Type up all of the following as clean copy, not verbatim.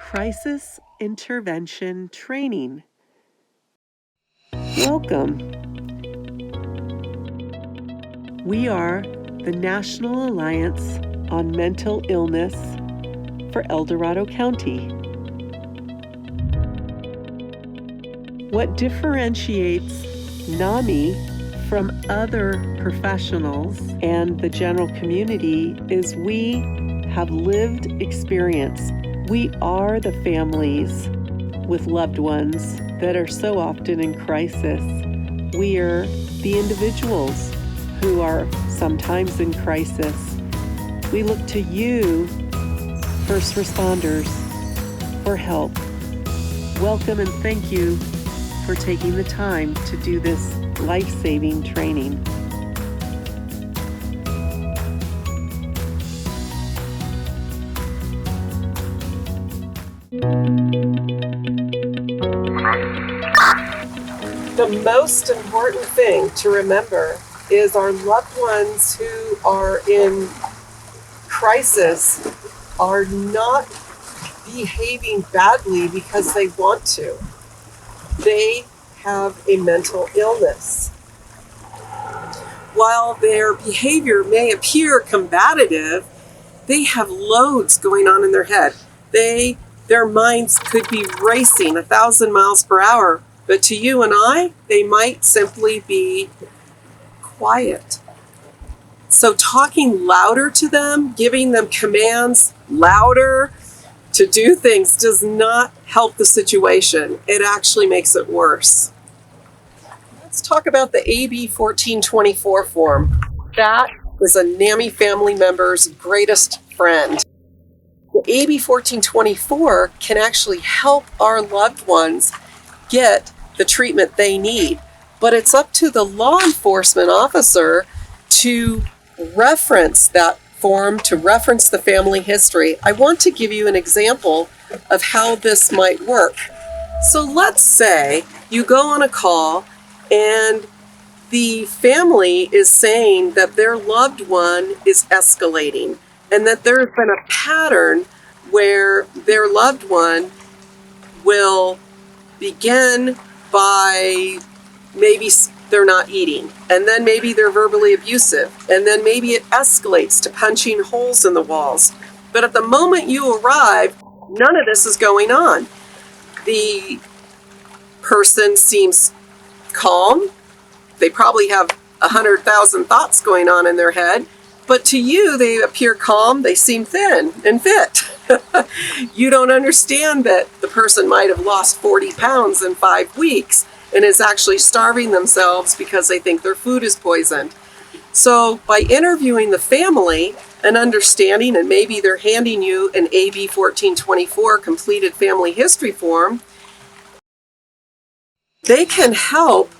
Crisis Intervention Training. Welcome. We are the National Alliance on Mental Illness for El Dorado County. What differentiates NAMI from other professionals and the general community is we have lived experience. We are the families with loved ones that are so often in crisis. We are the individuals who are sometimes in crisis. We look to you, first responders, for help. Welcome and thank you for taking the time to do this life-saving training. The most important thing to remember is our loved ones who are in crisis are not behaving badly because they want to. They have a mental illness. While their behavior may appear combative, they have loads going on in their head. Their minds could be racing 1,000 miles per hour, but to you and I, they might simply be quiet. So talking louder to them, giving them commands louder to do things does not help the situation. It actually makes it worse. Let's talk about the AB 1424 form. That is a NAMI family member's greatest friend. The AB 1424 can actually help our loved ones get the treatment they need, but it's up to the law enforcement officer to reference that form, to reference the family history. I want to give you an example of how this might work. So let's say you go on a call and the family is saying that their loved one is escalating and that there's been a pattern where their loved one will begin by maybe they're not eating, and then maybe they're verbally abusive, and then maybe it escalates to punching holes in the walls. But at the moment you arrive, none of this is going on. The person seems calm. They probably have 100,000 thoughts going on in their head, but to you, they appear calm. They seem thin and fit. You don't understand that the person might have lost 40 pounds in 5 weeks and is actually starving themselves because they think their food is poisoned. So by interviewing the family and understanding, and maybe they're handing you an AB 1424 completed family history form, they can help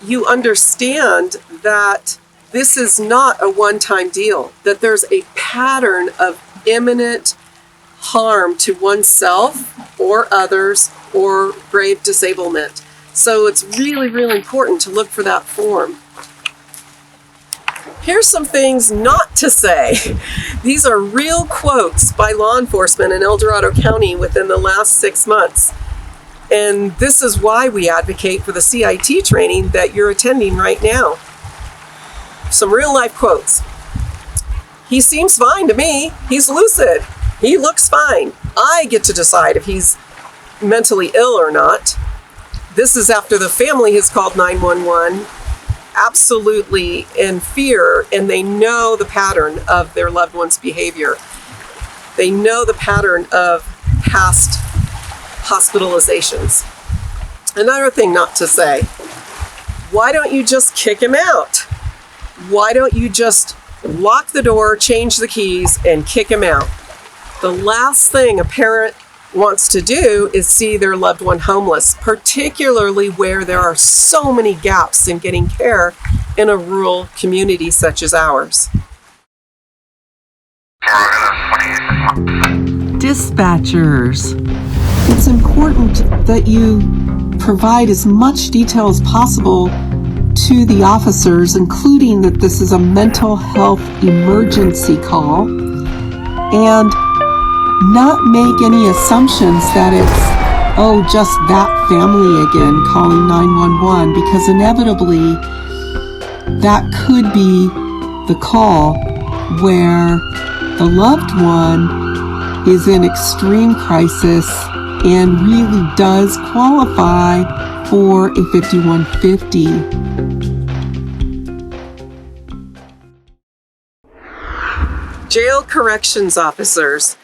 you understand that this is not a one-time deal, that there's a pattern of imminent harm to oneself or others or grave disablement. So it's really, really important to look for that form. Here's some things not to say. These are real quotes by law enforcement in El Dorado County within the last 6 months. And this is why we advocate for the CIT training that you're attending right now. Some real life quotes. He seems fine to me. He's lucid. He looks fine. I get to decide if he's mentally ill or not. This is after the family has called 911, absolutely in fear, and they know the pattern of their loved one's behavior. They know the pattern of past hospitalizations. Another thing not to say, why don't you just kick him out? Why don't you just lock the door, change the keys, and kick him out? The last thing a parent wants to do is see their loved one homeless, particularly where there are so many gaps in getting care in a rural community such as ours. Dispatchers. It's important that you provide as much detail as possible to the officers, including that this is a mental health emergency call and not make any assumptions that it's, oh, just that family again calling 911, because inevitably that could be the call where the loved one is in extreme crisis and really does qualify for a 5150. Jail corrections officers.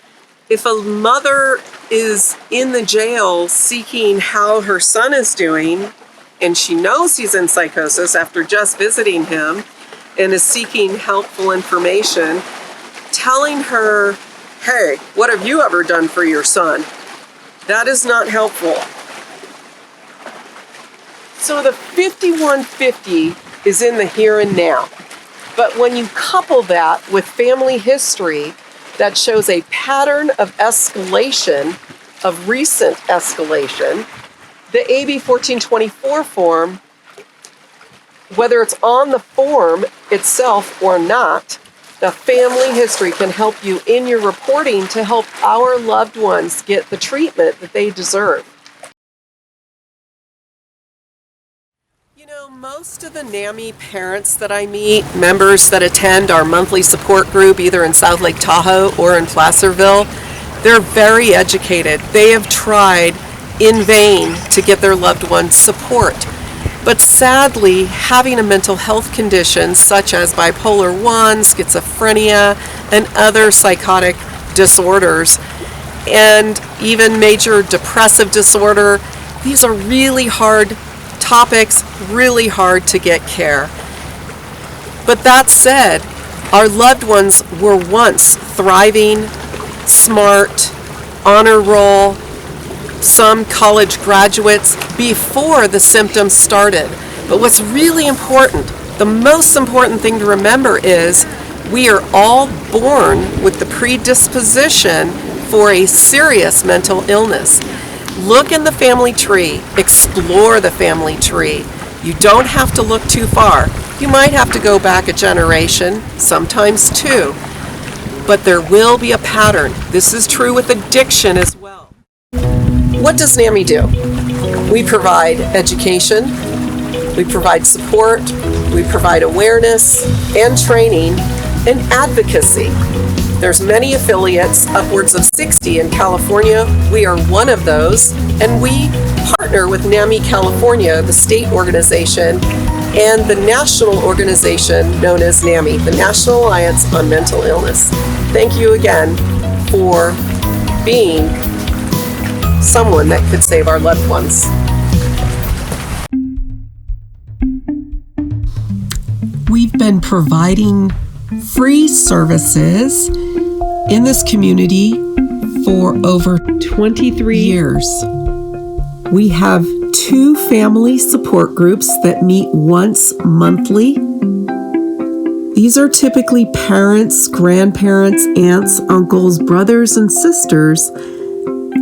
If a mother is in the jail seeking how her son is doing, and she knows he's in psychosis after just visiting him, and is seeking helpful information, telling her, hey, what have you ever done for your son? That is not helpful. So the 5150 is in the here and now. But when you couple that with family history that shows a pattern of escalation, of recent escalation, the AB 1424 form, whether it's on the form itself or not, the family history can help you in your reporting to help our loved ones get the treatment that they deserve. You know, most of the NAMI parents that I meet, members that attend our monthly support group, either in South Lake Tahoe or in Placerville, they're very educated. They have tried in vain to get their loved ones support. But sadly, having a mental health condition such as bipolar 1, schizophrenia, and other psychotic disorders, and even major depressive disorder, these are really hard topics, really hard to get care. But that said, our loved ones were once thriving, smart, honor roll, some college graduates before the symptoms started. But what's really important, the most important thing to remember is we are all born with the predisposition for a serious mental illness. Look in the family tree, explore the family tree. You don't have to look too far. You might have to go back a generation, sometimes two, but there will be a pattern. This is true with addiction as well. What does NAMI do? We provide education, we provide support, we provide awareness and training and advocacy. There's many affiliates, upwards of 60 in California. We are one of those, and we partner with NAMI California, the state organization, and the national organization known as NAMI, the National Alliance on Mental Illness. Thank you again for being someone that could save our loved ones. We've been providing free services in this community for over 23 years. We have 2 family support groups that meet once monthly. These are typically parents, grandparents, aunts, uncles, brothers, and sisters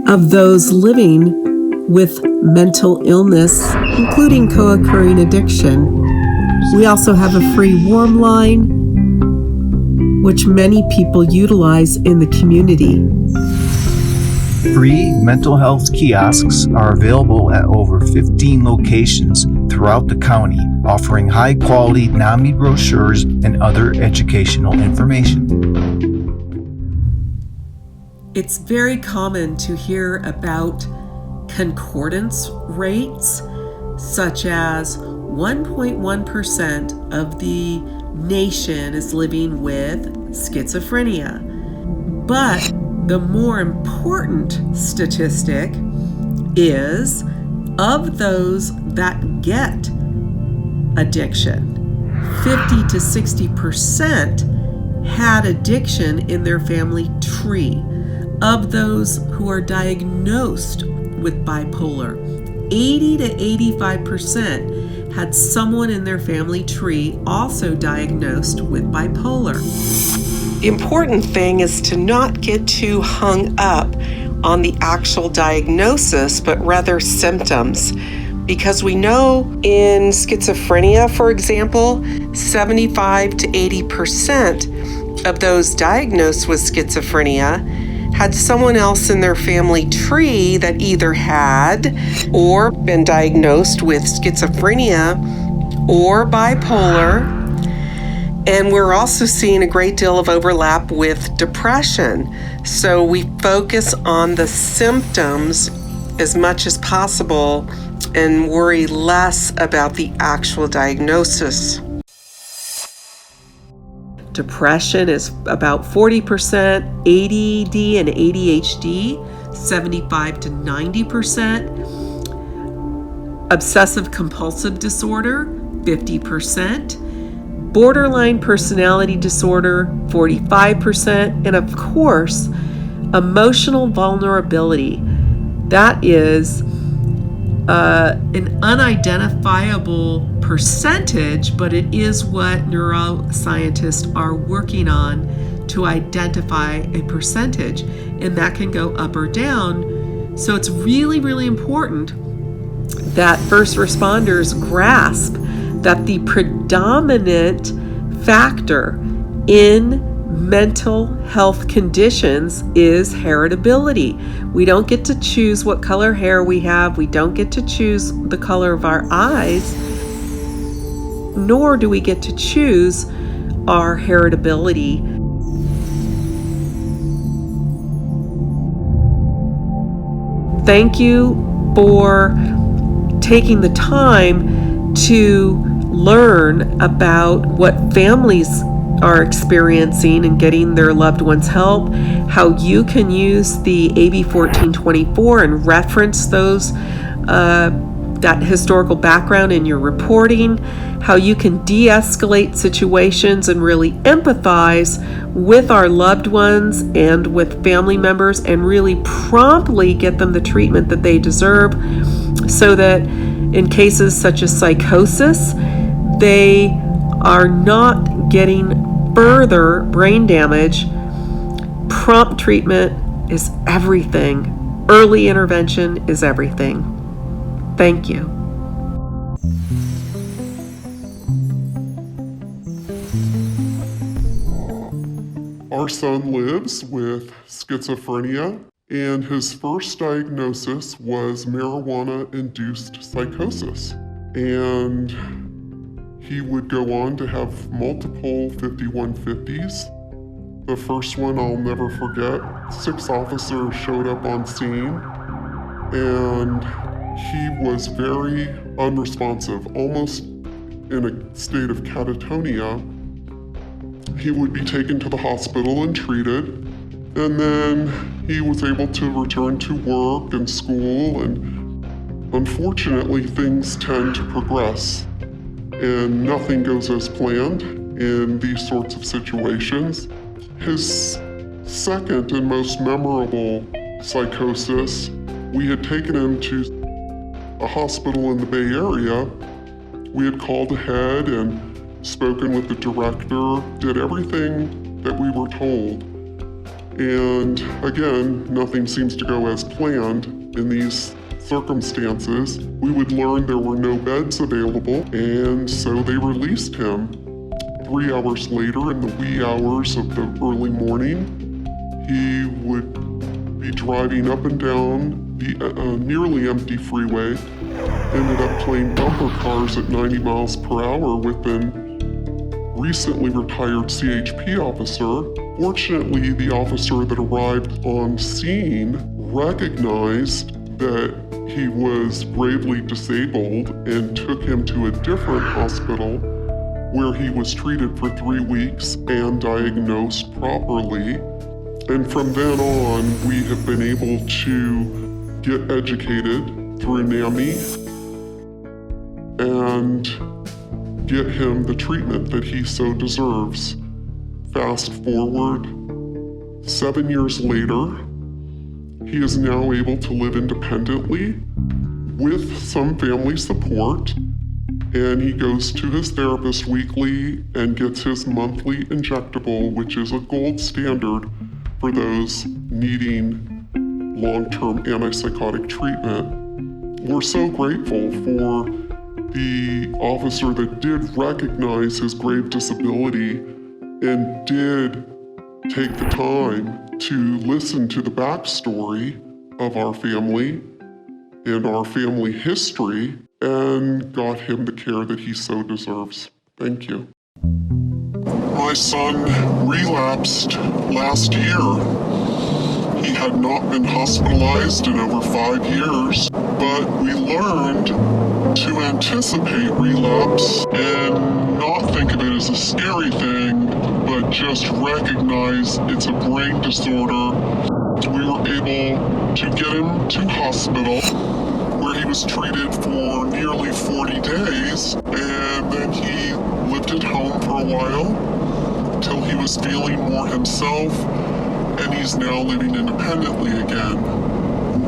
of those living with mental illness, including co-occurring addiction. We also have a free warm line, which many people utilize in the community. Free mental health kiosks are available at over 15 locations throughout the county, offering high-quality NAMI brochures and other educational information. It's very common to hear about concordance rates, such as 1.1% of the nation is living with schizophrenia. But the more important statistic is of those that get addiction, 50 to 60% had addiction in their family tree. Of those who are diagnosed with bipolar, 80 to 85% had someone in their family tree also diagnosed with bipolar. The important thing is to not get too hung up on the actual diagnosis, but rather symptoms. Because we know in schizophrenia, for example, 75 to 80% of those diagnosed with schizophrenia had someone else in their family tree that either had or been diagnosed with schizophrenia or bipolar. And we're also seeing a great deal of overlap with depression. So we focus on the symptoms as much as possible and worry less about the actual diagnosis. Depression is about 40%, ADD and ADHD, 75 to 90%, obsessive compulsive disorder, 50%, borderline personality disorder, 45%, and of course, emotional vulnerability. That is an unidentifiable percentage, but it is what neuroscientists are working on to identify a percentage, and that can go up or down. So it's really, really important that first responders grasp that the predominant factor in mental health conditions is heritability. We don't get to choose what color hair we have. We don't get to choose the color of our eyes, nor do we get to choose our heritability. Thank you for taking the time to learn about what families are experiencing and getting their loved ones help, how you can use the AB 1424 and reference those that historical background in your reporting, how you can de-escalate situations and really empathize with our loved ones and with family members and really promptly get them the treatment that they deserve, so that in cases such as psychosis, they are not getting further brain damage. Prompt treatment is everything. Early intervention is everything. Thank you. Our son lives with schizophrenia, and his first diagnosis was marijuana-induced psychosis. And he would go on to have multiple 5150s. The first one I'll never forget. 6 officers showed up on scene, and he was very unresponsive, almost in a state of catatonia. He would be taken to the hospital and treated, and then he was able to return to work and school, and unfortunately things tend to progress, and nothing goes as planned in these sorts of situations. His second and most memorable psychosis, we had taken him to a hospital in the Bay Area. We had called ahead and spoken with the director, did everything that we were told. And again, nothing seems to go as planned in these circumstances. We would learn there were no beds available, and so they released him. 3 hours later, in the wee hours of the early morning, he would be driving up and down the nearly empty freeway, ended up playing bumper cars at 90 miles per hour with an recently retired CHP officer. Fortunately, the officer that arrived on scene recognized that he was gravely disabled and took him to a different hospital where he was treated for 3 weeks and diagnosed properly. And from then on, we have been able to get educated through NAMI and get him the treatment that he so deserves. Fast forward 7 years later, he is now able to live independently with some family support, and he goes to his therapist weekly and gets his monthly injectable, which is a gold standard for those needing long-term antipsychotic treatment. We're so grateful for the officer that did recognize his grave disability and did take the time to listen to the backstory of our family and our family history and got him the care that he so deserves. Thank you. My son relapsed last year. He had not been hospitalized in over 5 years, but we learned to anticipate relapse and not think of it as a scary thing, but just recognize it's a brain disorder. We were able to get him to hospital where he was treated for nearly 40 days, and then he lived at home for a while till he was feeling more himself, and he's now living independently again.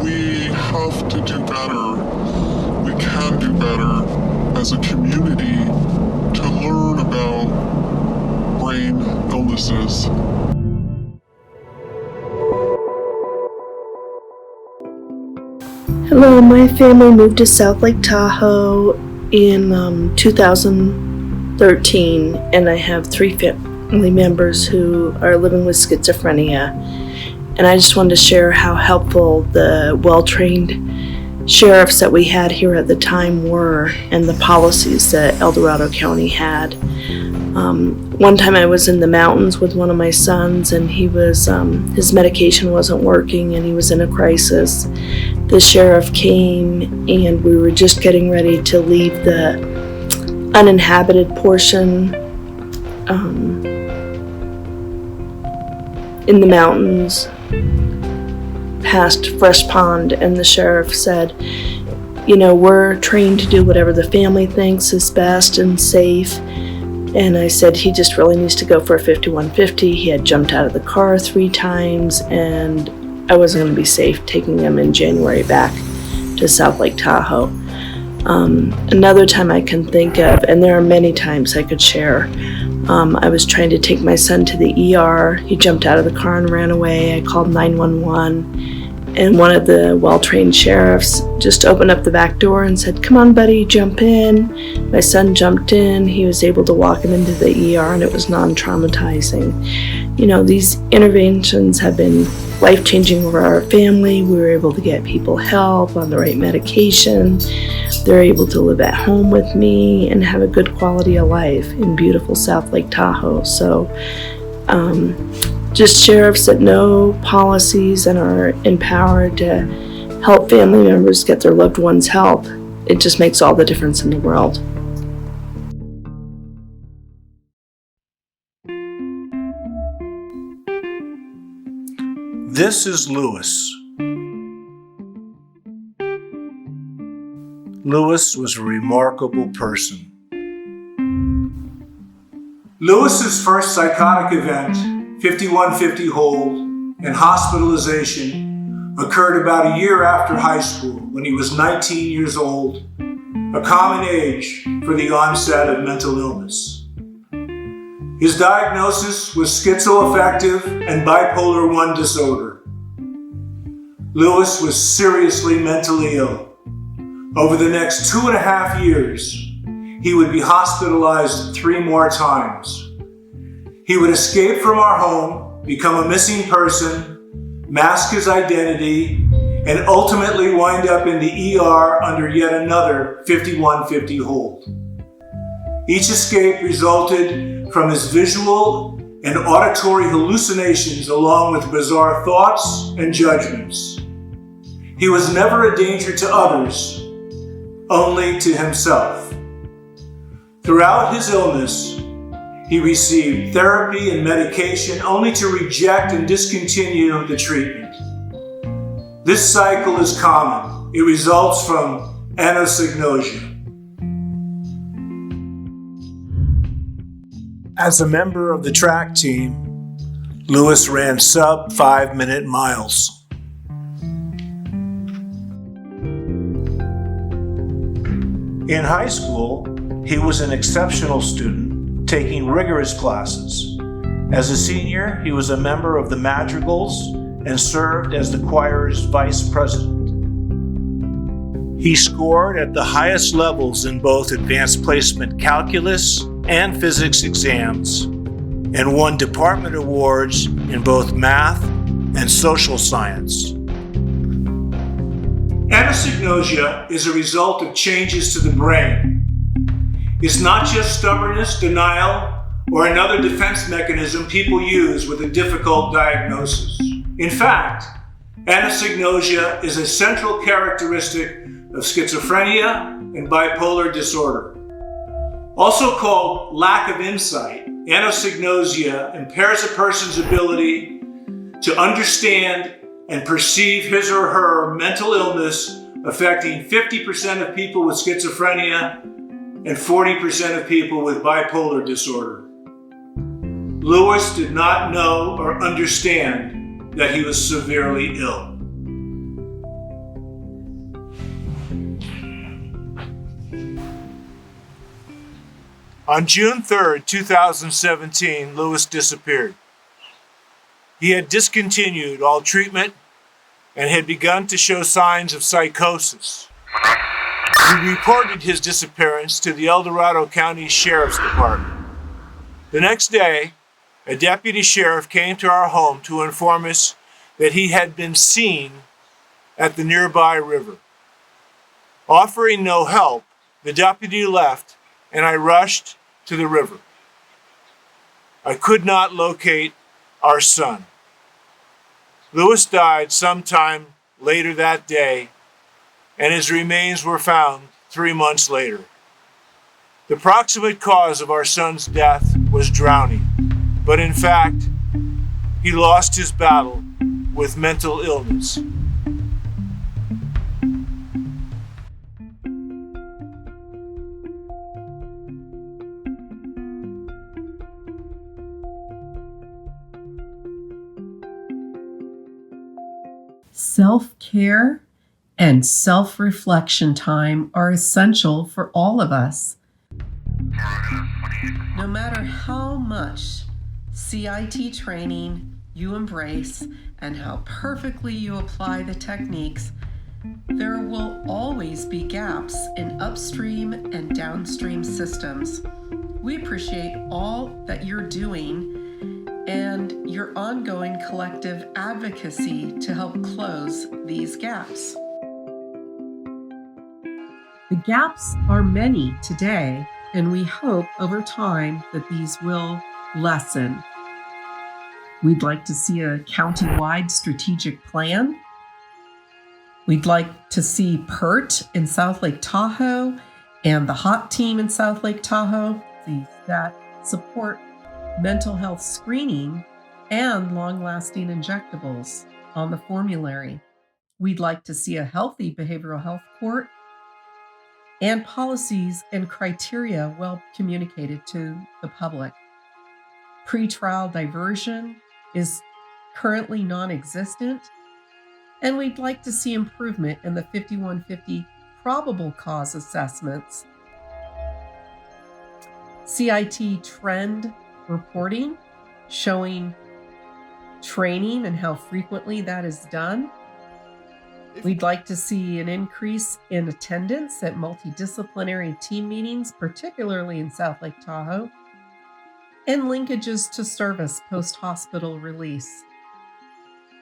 We have to do better. We can do better as a community to learn about brain illnesses. Hello, my family moved to South Lake Tahoe in 2013, and I have 3 family members who are living with schizophrenia. And I just wanted to share how helpful the well-trained sheriffs that we had here at the time were, and the policies that El Dorado County had. One time I was in the mountains with one of my sons, and he was his medication wasn't working, and he was in a crisis. The sheriff came, and we were just getting ready to leave the uninhabited portion in the mountains past Fresh Pond, and the sheriff said, you know, we're trained to do whatever the family thinks is best and safe. And I said he just really needs to go for a 5150. He had jumped out of the car 3 times, and I wasn't going to be safe taking him in January back to South Lake Tahoe. Another time I can think of, and there are many times I could share, I was trying to take my son to the ER. He jumped out of the car and ran away. I called 911, and one of the well-trained sheriffs just opened up the back door and said, come on, buddy, jump in. My son jumped in. He was able to walk him into the ER, and it was non-traumatizing. You know, these interventions have been life-changing for our family. We were able to get people help on the right medication. They're able to live at home with me and have a good quality of life in beautiful South Lake Tahoe. So just sheriffs that know policies and are empowered to help family members get their loved ones help. It just makes all the difference in the world. This is Lewis. Lewis was a remarkable person. Lewis's first psychotic event, 5150 hold, and hospitalization occurred about a year after high school when he was 19 years old, a common age for the onset of mental illness. His diagnosis was schizoaffective and bipolar I disorder. Lewis was seriously mentally ill. Over the next 2.5 years, he would be hospitalized 3 more times. He would escape from our home, become a missing person, mask his identity, and ultimately wind up in the ER under yet another 5150 hold. Each escape resulted from his visual and auditory hallucinations along with bizarre thoughts and judgments. He was never a danger to others, only to himself. Throughout his illness, he received therapy and medication only to reject and discontinue the treatment. This cycle is common. It results from anosognosia. As a member of the track team, Lewis ran sub 5-minute miles. In high school, he was an exceptional student, taking rigorous classes. As a senior, he was a member of the Madrigals and served as the choir's vice president. He scored at the highest levels in both advanced placement calculus and physics exams, and won department awards in both math and social science. Anosognosia is a result of changes to the brain. It's not just stubbornness, denial, or another defense mechanism people use with a difficult diagnosis. In fact, anosognosia is a central characteristic of schizophrenia and bipolar disorder. Also called lack of insight, anosognosia impairs a person's ability to understand and perceive his or her mental illness, affecting 50% of people with schizophrenia and 40% of people with bipolar disorder. Lewis did not know or understand that he was severely ill. On June 3rd, 2017, Lewis disappeared. He had discontinued all treatment and had begun to show signs of psychosis. He reported his disappearance to the El Dorado County Sheriff's Department. The next day, a deputy sheriff came to our home to inform us that he had been seen at the nearby river. Offering no help, the deputy left and I rushed to the river. I could not locate our son. Lewis died sometime later that day, and his remains were found 3 months later. The proximate cause of our son's death was drowning, but in fact, he lost his battle with mental illness. Self-care and self-reflection time are essential for all of us. No matter how much CIT training you embrace and how perfectly you apply the techniques, there will always be gaps in upstream and downstream systems. We appreciate all that you're doing and your ongoing collective advocacy to help close these gaps. The gaps are many today, and we hope over time that these will lessen. We'd like to see a county-wide strategic plan. We'd like to see PERT in South Lake Tahoe and the HOT team in South Lake Tahoe that support mental health screening and long-lasting injectables on the formulary. We'd like to see a healthy behavioral health court and policies and criteria well communicated to the public. Pretrial diversion is currently non-existent, and we'd like to see improvement in the 5150 probable cause assessments. CIT trend reporting showing training and how frequently that is done. We'd like to see an increase in attendance at multidisciplinary team meetings, particularly in South Lake Tahoe, and linkages to service post-hospital release.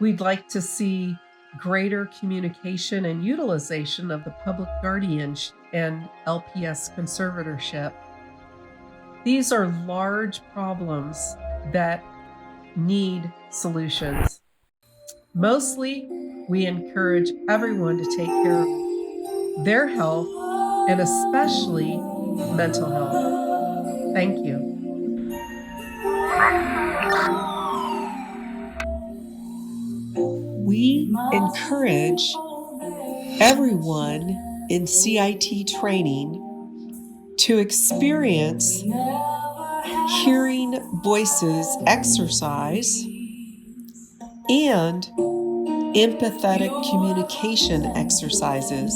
We'd like to see greater communication and utilization of the public guardian and LPS conservatorship. These are large problems that need solutions. Mostly, we encourage everyone to take care of their health and especially mental health. Thank you. We encourage everyone in CIT training to experience hearing voices exercise and empathetic communication exercises.